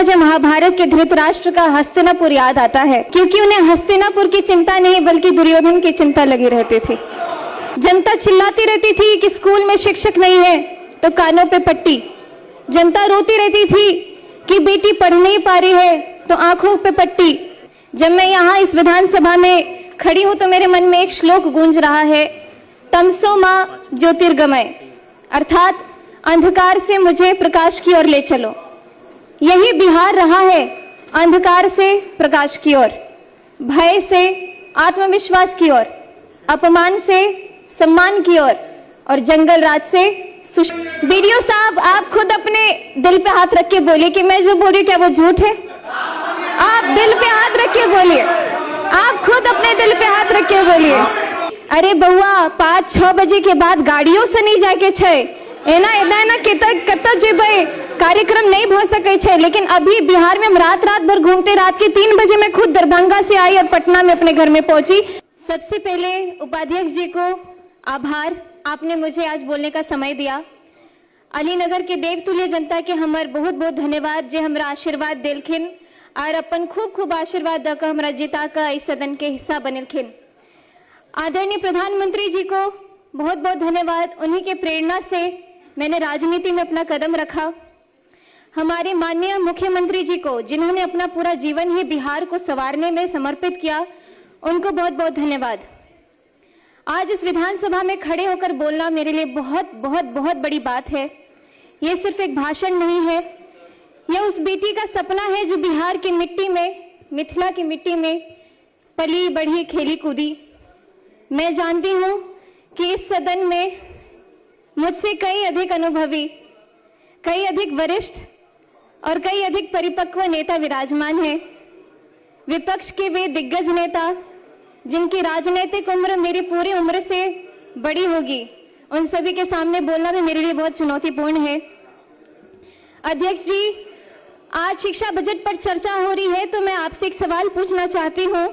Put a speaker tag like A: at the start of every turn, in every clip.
A: मुझे महाभारत के धृतराष्ट्र का हस्तिनापुर याद आता है, क्योंकि उन्हें हस्तिनापुर की चिंता नहीं बल्कि दुर्योधन की चिंता लगी रहती थी। जनता चिल्लाती रहती थी कि स्कूल में शिक्षक नहीं है तो कानों पे पट्टी। जनता रोती रहती थी कि बेटी पढ़ नहीं पा रही है तो आंखों पे पट्टी। जब मैं यहाँ इस विधानसभा में खड़ी हूँ तो मेरे मन में एक श्लोक गूंज रहा है, तमसो मां ज्योतिर्गमय, अर्थात अंधकार से मुझे प्रकाश की ओर ले चलो। यही बिहार रहा है, अंधकार से प्रकाश की ओर, भय से आत्मविश्वास की ओर, अपमान से सम्मान की ओर और जंगल राज से बीडीओ साहब, आप खुद अपने दिल पे हाथ रख के बोलिए कि मैं जो बोल रही क्या वो झूठ है। आप दिल पे हाथ रख के बोलिए, आप खुद अपने दिल पे हाथ रख के बोलिए। अरे बउआ, 5-6 बजे के बाद गाड़ियों से नहीं जाके छे एना एना कत जेबे कार्यक्रम नहीं हो सके छे। लेकिन अभी बिहार में हम रात भर घूमते, रात के 3 बजे मैं खुद दरभंगा से आई और पटना में अपने घर में पहुंची। सबसे पहले उपाध्यक्ष जी को आभार, आपने मुझे आज बोलने का समय दिया। अलीनगर के देवतुल्य जनता के हमार बहुत बहुत धन्यवाद जे हमरा आशीर्वाद दिलखिन और अपन खूब आशीर्वाद दक हमरा जिता का इस सदन के हिस्सा बनलखिन। आदरणीय प्रधानमंत्री जी को बहुत बहुत धन्यवाद, उन्हीं के प्रेरणा से मैंने राजनीति में अपना कदम रखा। हमारे माननीय मुख्यमंत्री जी को, जिन्होंने अपना पूरा जीवन ही बिहार को संवारने में समर्पित किया, उनको बहुत बहुत धन्यवाद। आज इस विधानसभा में खड़े होकर बोलना मेरे लिए बहुत बड़ी बात है। ये सिर्फ एक भाषण नहीं है, यह उस बेटी का सपना है जो बिहार की मिट्टी में, मिथिला की मिट्टी में पली बढ़ी खेली कूदी। मैं जानती हूँ कि इस सदन में मुझसे कई अधिक अनुभवी, कई अधिक वरिष्ठ और कई अधिक परिपक्व नेता विराजमान हैं। विपक्ष के वे दिग्गज नेता जिनकी राजनीतिक उम्र मेरी पूरी उम्र से बड़ी होगी, उन सभी के सामने बोलना भी मेरे लिए बहुत चुनौतीपूर्ण है। अध्यक्ष जी, आज शिक्षा बजट पर चर्चा हो रही है तो मैं आपसे एक सवाल पूछना चाहती हूँ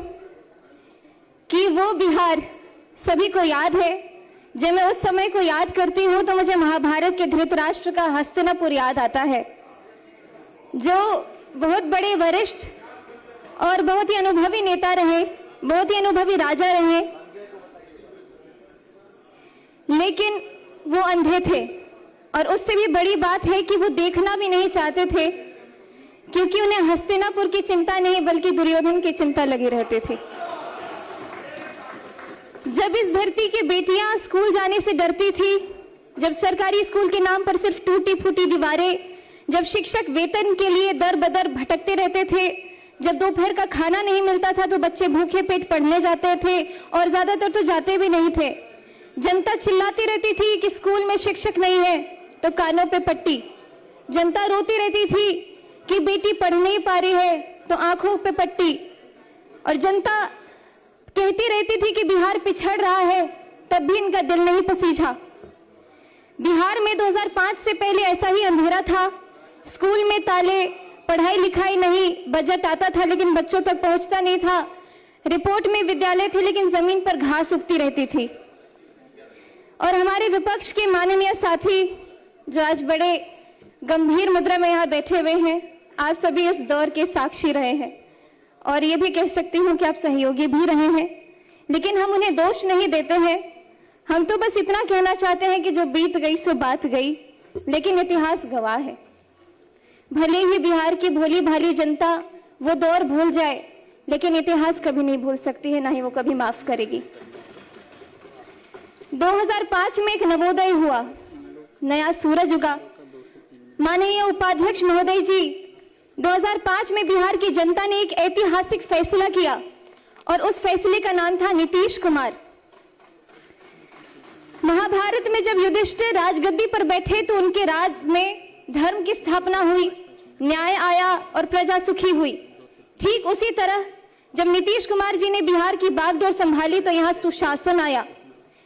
A: कि वो बिहार सभी को याद है। जब मैं उस समय को याद करती हूँ तो मुझे महाभारत के धृतराष्ट्र का हस्तिनापुर याद आता है, जो बहुत बड़े वरिष्ठ और बहुत ही अनुभवी नेता रहे, बहुत ही अनुभवी राजा रहे, लेकिन वो अंधे थे। और उससे भी बड़ी बात है कि वो देखना भी नहीं चाहते थे, क्योंकि उन्हें हस्तिनापुर की चिंता नहीं बल्कि दुर्योधन की चिंता लगी रहती थी। जब इस धरती की बेटियां स्कूल जाने से डरती थी, जब सरकारी स्कूल के नाम पर सिर्फ टूटी फूटी दीवारें, जब शिक्षक वेतन के लिए दर बदर भटकते रहते थे, जब दोपहर का खाना नहीं मिलता था तो बच्चे भूखे पेट पढ़ने जाते थे और ज्यादातर तो जाते भी नहीं थे। जनता चिल्लाती रहती थी कि स्कूल में शिक्षक नहीं है तो कानों पे पट्टी। जनता रोती रहती थी कि बेटी पढ़ नहीं पा रही है तो आंखों पे पट्टी। और जनता कहती रहती थी कि बिहार पिछड़ रहा है, तब भी इनका दिल नहीं पसीझा। बिहार में 2005 से पहले ऐसा ही अंधेरा था, स्कूल में ताले, पढ़ाई लिखाई नहीं, बजट आता था लेकिन बच्चों तक पहुंचता नहीं था, रिपोर्ट में विद्यालय थे लेकिन जमीन पर घास उगती रहती थी। और हमारे विपक्ष के माननीय साथी जो आज बड़े गंभीर मुद्रा में यहाँ बैठे हुए हैं, आप सभी इस दौर के साक्षी रहे हैं और ये भी कह सकती हूँ कि आप सहयोगी भी रहे हैं, लेकिन हम उन्हें दोष नहीं देते हैं। हम तो बस इतना कहना चाहते हैं कि जो बीत गई सो बात गई, लेकिन इतिहास गवाह है। भले ही बिहार की भोली भाली जनता वो दौर भूल जाए, लेकिन इतिहास कभी नहीं भूल सकती है, ना ही वो कभी माफ करेगी। 2005 में एक नवोदय हुआ, नया सूरज उगा। माननीय उपाध्यक्ष महोदय जी, 2005 में बिहार की जनता ने एक ऐतिहासिक फैसला किया और उस फैसले का नाम था नीतीश कुमार। महाभारत में जब युधिष्ठिर राजगद्दी पर बैठे तो उनके राज में धर्म की स्थापना हुई, न्याय आया और प्रजा सुखी हुई। ठीक उसी तरह जब नीतीश कुमार जी ने बिहार की बागडोर संभाली तो यहाँ सुशासन आया।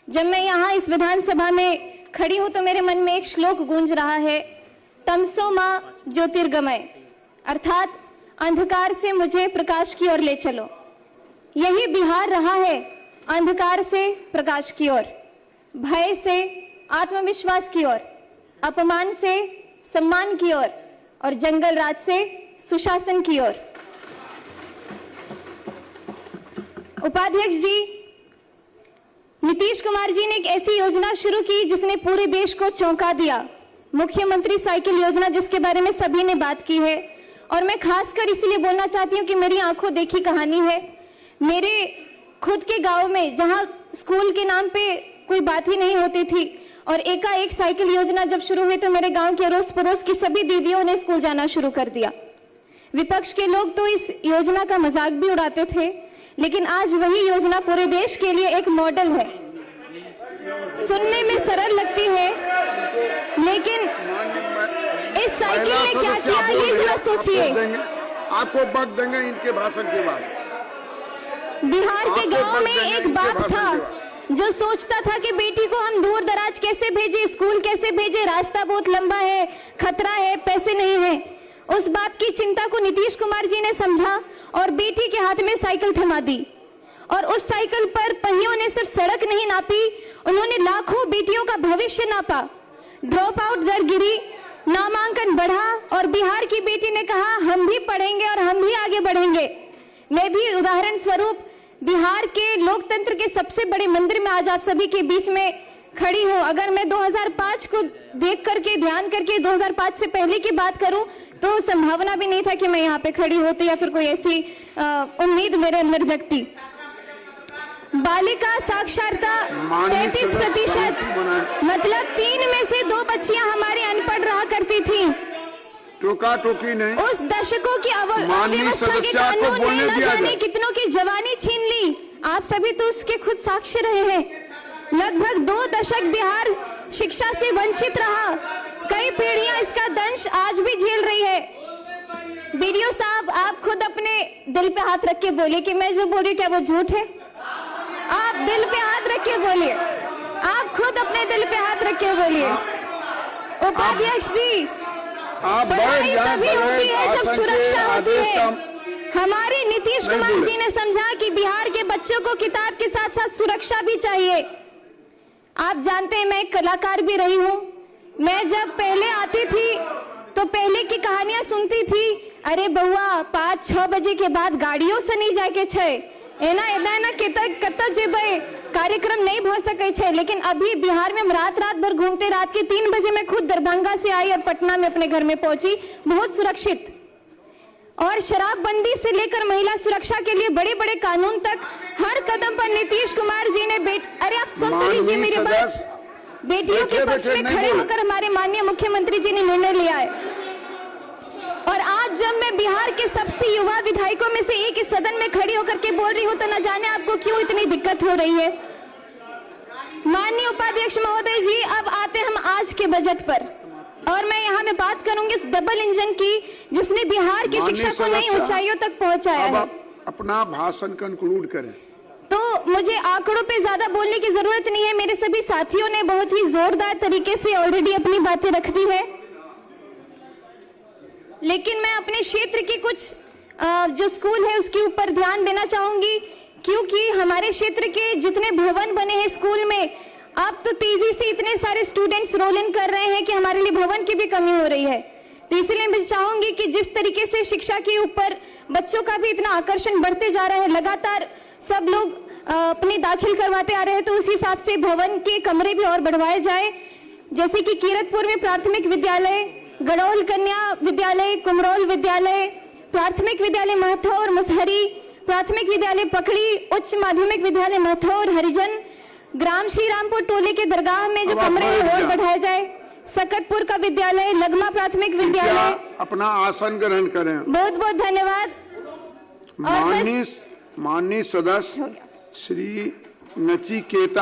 A: जब मैं यहाँ इस विधानसभा में खड़ी हूं तो मेरे मन में एक श्लोक गूंज रहा है, तमसो मां ज्योतिर्गमय, अर्थात अंधकार से मुझे प्रकाश की ओर ले चलो। यही बिहार रहा है, अंधकार से प्रकाश की ओर, भय से आत्मविश्वास की ओर, अपमान से सम्मान की ओर और जंगल राज से सुशासन की ओर। उपाध्यक्ष जी, नीतीश कुमार जी ने एक ऐसी योजना शुरू की जिसने पूरे देश को चौंका दिया, मुख्यमंत्री साइकिल योजना, जिसके बारे में सभी ने बात की है। और मैं खासकर इसलिए बोलना चाहती हूँ कि मेरी आंखों देखी कहानी है। मेरे खुद के गांव में, जहां स्कूल के नाम पे कोई बात ही नहीं होती थी, और एकाएक साइकिल योजना जब शुरू हुई तो मेरे गांव के अड़ोस पड़ोस की सभी दीदियों ने स्कूल जाना शुरू कर दिया। विपक्ष के लोग तो इस योजना का मजाक भी उड़ाते थे, लेकिन आज वही योजना पूरे देश के लिए एक मॉडल है। सुनने में सरल लगती है, लेकिन इस साइकिल ने क्या किया ये जरा सोचिए।
B: आपको वक्त देंगे इनके भाषण के बाद।
A: बिहार के गांव में एक बाप था जो सोचता था कि बेटी को हम दूर दराज कैसे भेजे, स्कूल कैसे भेजे, रास्ता बहुत लंबा है, खतरा है, पैसे नहीं है। उस बाप की चिंता को नीतीश कुमार जी ने समझा और बेटी के हाथ में साइकिल थमा दी। और उस साइकिल पर पहियों ने सिर्फ सड़क नहीं नापी, उन्होंने लाखों बेटियों का भविष्य नापा। ड्रॉप आउट दर गिरी, नामांकन बढ़ा और बिहार की बेटी ने कहा हम भी पढ़ेंगे और हम भी आगे बढ़ेंगे। मैं भी उदाहरण स्वरूप बिहार के लोकतंत्र के सबसे बड़े मंदिर में आज आप सभी के बीच में खड़ी हूं। अगर मैं 2005 को देख करके, ध्यान करके 2005 से पहले की बात करूं तो संभावना भी नहीं था कि मैं यहाँ पे खड़ी होती या फिर कोई ऐसी उम्मीद मेरे अंदर जगती। बालिका साक्षरता 33%, मतलब 3 में से 2 बच्चियां हमारी अनपढ़ रहा करती थी।
B: टोका टोकी नहीं।
A: उस दशकों की अव्यवस्था के कानून ने न जाने कितनों की जवानी छीन ली। आप सभी तो उसके खुद साक्षी रहे हैं। लगभग 2 दशक बिहार शिक्षा से वंचित रहा। कई पीढ़ियां इसका दंश आज भी झेल रही है। बीडीओ साहब, आप खुद अपने दिल पे हाथ रख के बोलिए कि मैं जो बोल रही हूँ क्या वो झूठ है। आप दिल पे हाथ रख के बोलिए, आप खुद अपने दिल पे हाथ रख के बोलिए। उपाध्यक्ष जी, पढ़ाई तभी होती है जब सुरक्षा होती है। हमारे नीतीश कुमार जी ने समझा कि बिहार के बच्चों को किताब के साथ साथ सुरक्षा भी चाहिए। आप जानते हैं मैं एक कलाकार भी रही हूं। मैं जब पहले आती थी तो पहले की कहानियां सुनती थी, अरे बउआ 5-6 बजे के बाद गाड़ियों से नहीं जाके छे, एना कत जेबे, कार्यक्रम नहीं भ सके छे। लेकिन अभी बिहार में हम रात भर घूमते, रात के 3 बजे मैं खुद दरभंगा से आई और पटना में अपने घर में पहुंची, बहुत सुरक्षित। और शराबबंदी से लेकर महिला सुरक्षा के लिए बड़े बड़े कानून तक हर कदम पर नीतीश कुमार जी ने अरे आप सुन तो लीजिए मेरी बात। बेटियों के पक्ष में खड़े होकर हमारे माननीय मुख्यमंत्री जी ने निर्णय लिया है। और आज जब मैं बिहार के सबसे युवा विधायकों में से एक इस सदन में खड़ी होकर के बोल रही हूं तो न जाने आपको क्यों इतनी दिक्कत हो रही है। माननीय उपाध्यक्ष महोदय जी, अब आते हम आज के बजट पर, और मैं यहाँ में बात करूंगी इस डबल इंजन की जिसने बिहार की शिक्षा को नई ऊंचाइयों तक पहुंचाया है।
B: अपना भाषण कंक्लूड करें।
A: तो मुझे आंकड़ों पे ज्यादा बोलने की जरूरत नहीं है, मेरे सभी साथियों ने बहुत ही जोरदार तरीके से ऑलरेडी अपनी बातें रख दी है। लेकिन मैं अपने क्षेत्र के कुछ जो स्कूल है उसके ऊपर ध्यान देना चाहूंगी, क्योंकि हमारे क्षेत्र के जितने भवन बने हैं स्कूल में, अब तो तेजी से इतने सारे स्टूडेंट्स रोल इन कर रहे हैं कि हमारे लिए भवन की भी कमी हो रही है। तो इसलिए मैं चाहूंगी कि जिस तरीके से शिक्षा के ऊपर बच्चों का भी इतना आकर्षण बढ़ते जा रहा है, लगातार सब लोग अपने दाखिल करवाते आ रहे हैं, तो उस हिसाब से भवन के कमरे भी और बढ़वाए जाए। जैसे कि कीरतपुर में प्राथमिक विद्यालय, गड़ौल कन्या विद्यालय, कुमरौल विद्यालय, प्राथमिक विद्यालय महथौर मुसहरी, प्राथमिक विद्यालय पकड़ी, उच्च माध्यमिक विद्यालय महथौर हरिजन, ग्राम श्री रामपुर टोले के दरगाह में जो कमरे हैं और बढ़ाया जाए, सकतपुर का विद्यालय, लगमा प्राथमिक विद्यालय।
B: अपना आसन ग्रहण करें।
A: बहुत बहुत धन्यवाद।
B: माननीय सदस्य श्री नचिकेता